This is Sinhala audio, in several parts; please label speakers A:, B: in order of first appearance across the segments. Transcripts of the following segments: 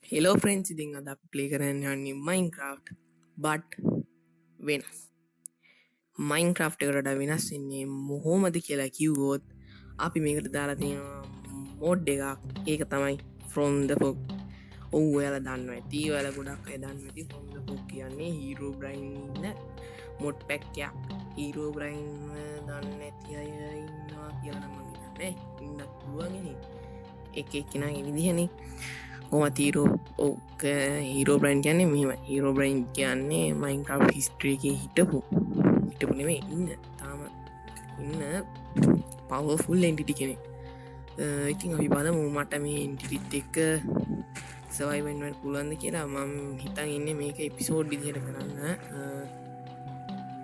A: හෙලෝ ෆ්‍රෙන්ච් ඉතින් අද අපි ප්ලේ කරන්න යන්නේ මයින්ක්‍රාෆ්ට් බට් වෙනස් මයින්ක්‍රාෆ්ට් එකට වෙනස් වෙන්නේ මොහොමද කියලා කිව්වොත් අපි මේකට දාලා තියෙනවා මෝඩ් එකක් ඒක තමයි ෆ්‍රොම් ද ෆොක් ඔව් ඔයාලා දන්නවා ඇති ඔයාලා ගොඩක් අය දන්නවා ඇති ෆ්‍රොම් ද ෆොක් කියන්නේ හීරෝ බ්‍රයින් ඉන්න මොඩ් පැක් එකක් හීරෝ බ්‍රයින් දන්නේ නැති අය ඉන්නවා කියලා නම් මම හිතන්නේ ඉන්නත් පුළුවන් ඉතින් එක එක්කෙනාගේ විදිහනේ තීරෝ ඕක හීරෝ බ්‍රයින්් කියන්නේ මෙම හීරෝ බ්‍රයින්් කියන්නේ මයින්කව් හිස්ට්‍රේක හිටපු නෙමේ ඉන්න තාම ඉන්න පවෆුල් එන්ටිටි කෙනෙ ඉතින් අපි බලමු මට මේ ඉන්ටිරිත් එක්ක සවයිවෙන්වට පුළුවන්ද කියලා මම හිතන් ඉන්න මේක එපිසෝඩ් විදිහට කරන්න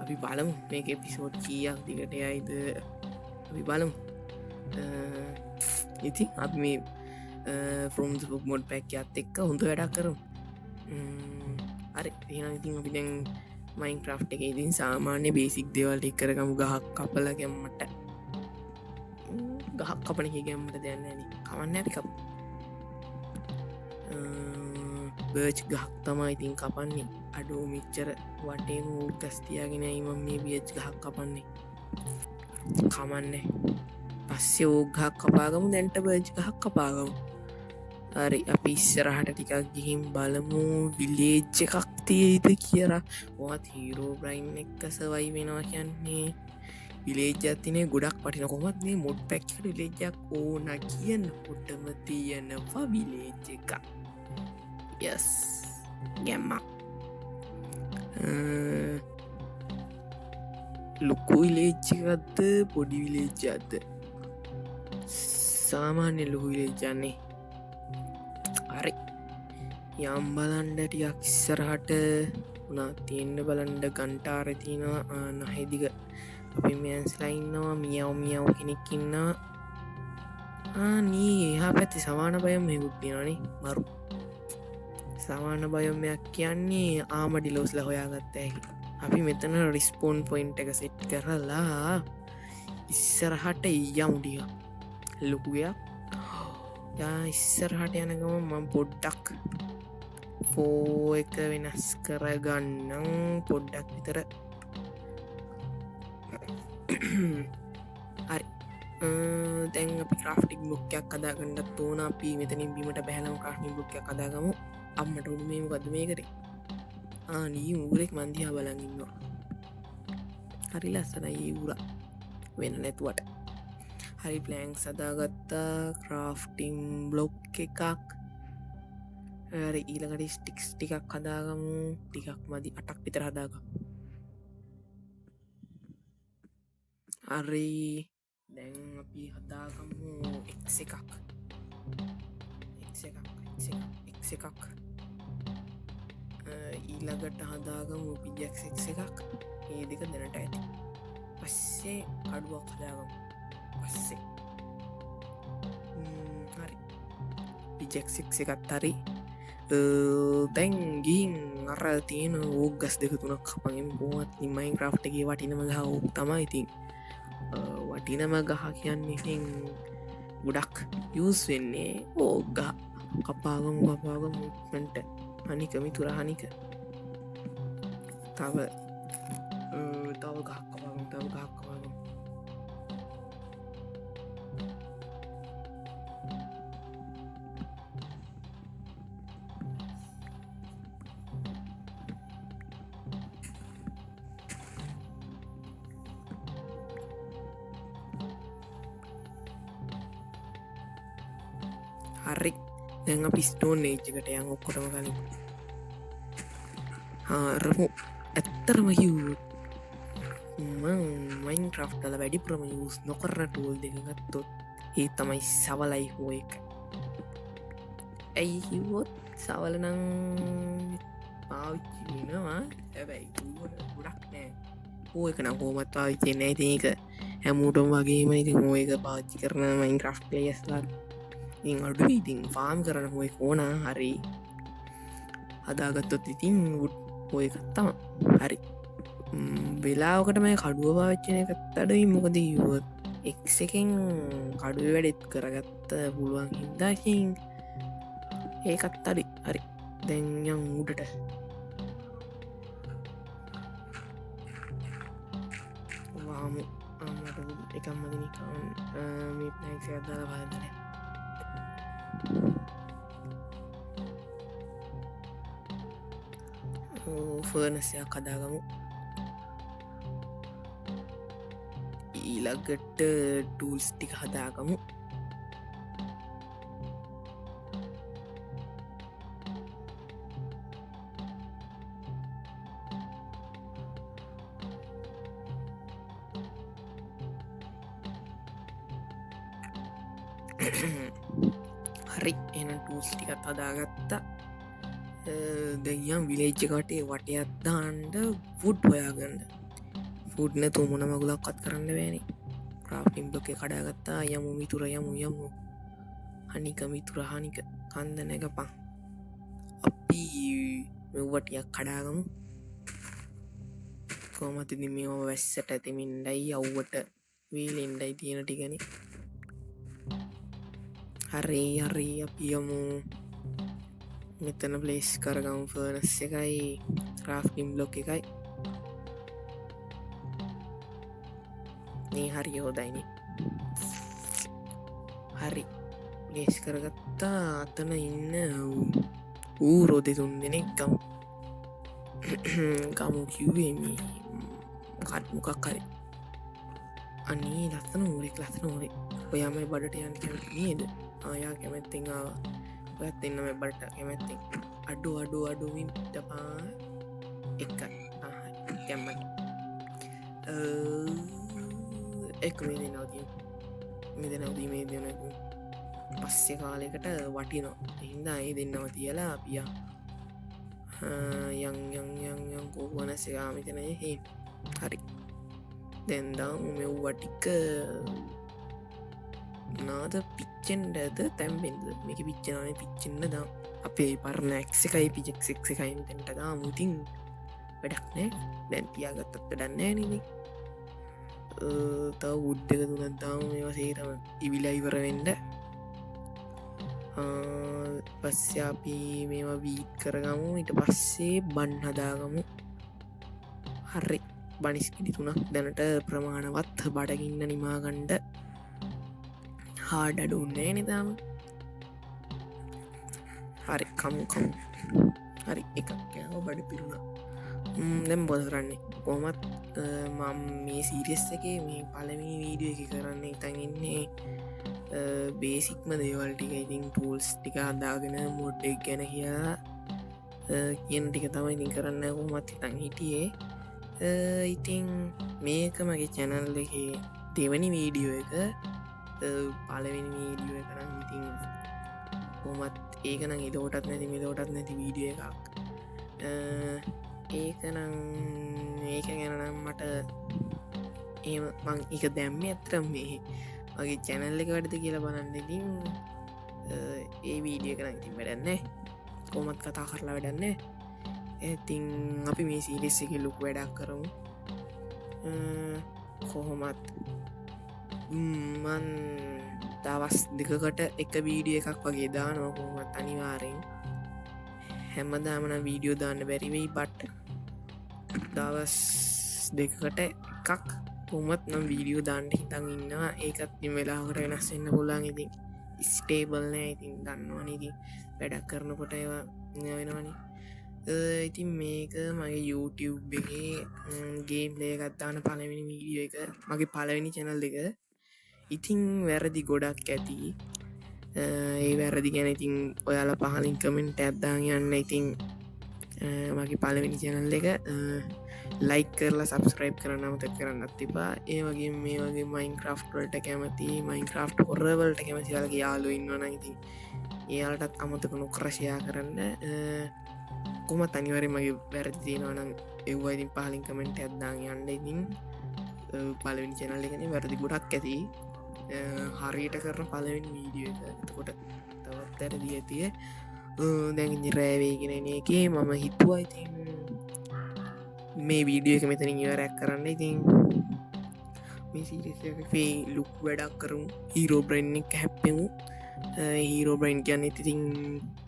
A: අපි බලමු මේක එපිසෝඩ් කියක් දිගට යයිද අපි බලමු ඉතින් අපි මේ ෆ්‍රම් මොඩ් පැක් අත් එක්ක හොඳ වැඩක් කරු අර එන ඉතින් අපි දැන් මයින් ක්‍රෆ් එක ඉතින් සාමාන්‍ය බේසික් දෙවල්ට එක් කරගමු ගහක් කපල ගැම්මට ගහක් කපන එක ගැම්මට දෙන්න ඇන කවන්න අපි කප බර්ච් ගහක් තමා ඉතින් කපන්නේ අඩෝ මිච්චර වටේම ගස්තියාගෙන ඉම මේ බියච් ගහක් කපන්නේ කමන්න පස්සේ ඕගහක් කපාගමු දැන්ට බර්ජ් ගහක් කපාගමු හරි අපි ඉස්සරහට ටිකක් ගිහිම් බලමු විලේජ් එකක් තියයිද කියලා ඔත් හීරෝ බ්‍රයින් එක්ක සවයි වෙනවා කියන්නේ විලේජ් අතිනේ ගොඩක් පටින කොමත් මේ මොඩ් පැක්කට විලේජ්ජක් ඕන කියන්න පොට්ටම තියෙනවා විලේජ් එක යස් ගැම්මක් ලොකු විලේජ්ජකත්ද පොඩි විලේජ් අද සාමාන්‍ය ලොහු විලේජ්ජන්නේ හරි යම් බලන්ඩ ටියක් ඉස්සරහට වනා තියෙන්න්න බලන්ඩ ගන්ටාරතින නහෙදික අපි මෑන්ස්ලයින්නවා මියව් මියව් කෙනෙක්කින්න නී එහා පැත්ති සමාන බයම් මෙකුත්තිනනේ මරු සමාන බයොමයක් කියන්නේ ආමඩි ලෝස්ල හොයාගත්ත ඇහි අපි මෙතන රිස්පෝන් පොයින්ට් එක සෙට් කරලා ඉස්සරහට ඊයමුඩිය ලොකුයක් ඉස්සරහට යනගම මම පොඩ්ඩක් ෆෝ එක වෙනස් කරගන්නම් පොඩ්ඩක් විතර හරි දැන් අපි ක්‍රාෆ්ටික් බ්ලොක්කයක් කදාගන්නත් ඕන අපි මෙතනින් බීමට බැහලම ක්‍රාෆ්ටික් බ්ලොක්කයක් කදාගමු අම්මට උඩු මේම ගද මේ කරේ නී ඌරෙක් මන්දිහා බලඟන්නවා හරි ලස්සන ඒ ඌර වෙන නැතුවට හරි ප්ලෑන්ක් සදාගත්තා ක්‍රාෆ්ටිං බ්ලොග් එකක් ඊළඟට ස්ටික්ස් ටිකක් හදාගමු ටිකක් මදි 8ක් විතර හදාග හරි දැන් අපි හදාගමු එකක් ඊළඟට හදාගමු පිජක් එකක් ඒ දෙක දෙනට ඇති පස්සේ අඩුවක් හදාගමු පස්සේ හරි පිජෙක්සික් එකත් හරි දැන්ගින් අර තියෙන ඕක් ගස් දෙක තුනක් කපගෙන් බෝත් නිමයින් ක්‍රාෆ්ටගේ වටිනම ගහ ඕක් තමයි ඉතින් වටිනම ගහ කියන්නේ ගොඩක් යස් වෙන්නේ ඕගහ කපාගම කපාගමට හනිකමි තුරහනික තව තව ගහක් කපාගම තව ගහක් කපාගම හරි දැන් අපි ස්ටෝන් ඒජ් එකට යන් ඔක්කොටම කලින් හරමු ඇත්තරම කිව්වොත් මයින් ක්‍රාෆ්ටල වැඩිපුරම යස් නොකරන ටූල් දෙක ගත්තොත් ඒ තමයි සවලයි හෝ එක ඇයි කිව්වොත් සවල නං පාවිච්චිනවා ඇබැයි ගොඩක් නෑ ඕ එක නම් හෝමත් පාවිච්චේ නෑ ඉතින් එක හැමූටම වගේම ඉතින් ඕ එක පාච්චි කරන මයින් ක්‍රාෆ්ට් ප්ලේයර්ස්ලා අඩු ඉතින් ෆාම් කරන හොය ඕන හරි හදාගත්තොත් ඉතින් වුඩ් ඔය එකත්තම හරි වෙලාවකටම කඩුව පාච්චන එකත් අඩයි මොකද යුවත් එක් එකෙන් කඩුව වැඩෙත් කරගත්ත පුළුවන් හින්දාකින් ඒකත් හරි දැන්යන් උඩට වාමු මට එකම්මදිනිකාන් මේ පනැක්ෂ අදාල බලදන ෆර්නසයක් කදාගමු ඊළගට ටූල්ස් ටික හදාගමු හරි එන ටූල්ස් ටිකත් හදාගත්තා දෙයම් විලේජ්ජකටේ වටයත්දාන්ඩ ෆුඩ් හොයාගන්න ෆුඩ්න තුමුණ මගුලක්කත් කරන්න වැනි ක්‍රාෆ්ටිම් බ්ලොක කඩාගත්තා යමු මිතුර යමු හනික මිතුරහනික කන්ද නැගපන් අපි මෙව්වටියක් කඩාගමු කොමතිදි මේ වැස්සට ඇතිමින්ඩයි අව්වට වීලෙන්ඩයි තියෙන ටිගන හරි අපියමු මෙතන ප්ලේස් කරගම් ෆර්නස් එකයි ක්‍රාෆ්ටිම් බ්ලොක් එකයි මේ හරි යෝදයිනි හරි ලේස් කරගත්තා අතන ඉන්න ඌ රෝධ තුන් දෙනෙක් ගමු කිව්වේ කත්මොකක් හරි අනේ ලස්සන ඌරෙක් ලස්සන ඌරේ ඔයාමයි බඩට යන්න කැමති නේද ආයා කැමැත්තෙන් ආවා ඔයත් එන්නම බඩට කැමැත්තෙන් අඩුවින් තපා එකයි කැම්මට එක් මේ දෙනවතිය මෙ දෙනවදී මේ දෙනකු පස්සෙ කාලෙකට වටිනෝ හින්දා ඒ දෙන්නව තියලා අපිය යං කෝවනසයා මෙතනය හේ හරි දැන්දා මෙව් වටික නාද පිච්චෙන්ට ඇද තැම්බෙන්ද මේක පිච්චනානේ පිච්චෙන්න්න දම් අපේ පරණ ඇක්සකයි පිජෙක්ෙක් එකයි තැන්ටදා මුතින් වැඩක් නෑ දැන්තියාගත්තත් ඩන්නෑ නද තව උඩ්ඩක තුනත්දාම මේවා සේරම ඉවිලා ඉවරවෙන්ඩ පස්සේ අපි මේවා වීත් කරගමු ඊට පස්සේ බන් හදාගමු හරි බනිස්කිඩි තුනක් දැනට ප්‍රමාණවත් බඩගින්න නිමාගණ්ඩ හාඩ අඩුන්නේ නිතාම හරි කමු හරි එකක් යව බඩ පිරුණා දැම් බොද කරන්නේ කොමත් මම මේ සීරියස් එක මේ පලමිනි වීඩියෝ එක කරන්නේ තැන්ඉන්නේ බේසික්ම දේවල්ටික ඉතින් ටූල්ස් ටික අදාගෙන මොඩ්ඩෙක් ගැන කියලා කියන ටික තමයි ඉතින් කරන්න කොමත් හිතන් හිටියේ ඉතින් මේක මගේ චැනල් එක දෙවනි වීඩියෝ එක පලවෙනි වීඩියෝ කරන්න ඉතින් කොමත් ඒකනම් එදෝටත් නැති මෙදෝටත් නැති වීඩිය එකක් ඒකනම් ඒක ගැනනම් මට ඒ මං එක දැම්ම ඇතරම් මේ මගේ චැනල් එක වැඩද කියලා බලන්න ඉතින් ඒ වීඩිය කරන්න ඉතින් වැඩන්නේ කොමත් කතා කරලා වැඩන්නේ ඇතින් අපි මේ සීරිස් එක ලොක් වැඩක් කරමු කොහොමත් මන් දවස් දෙකකට එක වීඩිය එකක් වගේ දානවා කොහොමත් අනිවාරෙන් හැමදාමන වීඩියෝ දාන්න බැරිවෙයි බට් දවස් දෙකට එකක් කොමත් නම් වීඩියෝ දාන්ට හිතන් ඉන්නවා ඒකත් වෙලාකට වෙනස් වෙන්න පුල්ලාන් ඉතින් ස්ටේබල් නෑ ඉතින් දන්නවා නති වැඩක් කරනකොට ඒවා වෙනවානි ඉතින් මේක මගේ YouTube එකේ ගේම් ලේ ගත්තාන පලවෙනි වීඩියෝ එක මගේ පලවෙනි චැනල් එක ඉතින් වැරදි ගොඩක් ඇති ඒ වැරදි ගැන ඉතින් ඔයාලා පහලින් කමෙන්ට් ඇත්දාන් යන්න ඉතින් මගේ පලවෙනි චැනල් එක ලයික් කරලා සබස්ක්‍රයිබ් කරන්න අමතක කරන්නත් එපා ඒ වගේ මේ වගේ මයින් ක්‍රෆ්ටවලට කැමති මයින් ක්‍රෆ්ට් කොරවලට කැමති යාලගේ යාලු ඉන්නවන ඉතින් එයාලටත් අමතක නොක්‍රශයා කරන්න කොමත් අනිවර මගේ වැරදි තියෙනවනම් එව්වා ඉතින් පහලින් කමෙන්ට් ඇත්දාන් යන්න ඉතින් පලවෙනි චැනල් එකන වැරදි ගොඩක් ඇති හරියට කරන පලවෙනි වීඩියෝ එක එතකොට තවත් ඇරදී ඇතිය දැන් රෑවේගෙන එකේ මම හිතුවා ඉතින් මේ වීඩියෝ එක මෙතනින් ඉවරයක් කරන්න ඉතින් මේ සීරිස් එකේ ලුක් වැඩක් කරුම් හීරෝ බ්‍රෙන්න් එක හැප්පෙමු හීරෝ බ්‍රයින්් කියන්න ඉතිතින්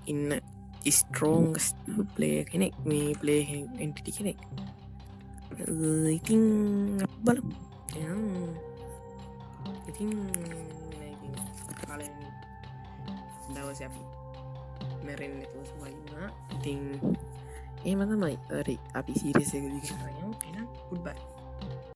A: ඉන්න ස්ටරෝංගස් ප්ලේ කෙනෙක් මේ ප්ලේ එන්ටිටි කෙනෙක් ඉතින් බල ඉතින් කාල දවස අපි මැරෙන් නැතුව වයිුණා ඉතින් ඒම තමයි අපි සීරසක දිග එන පුඩ්බයි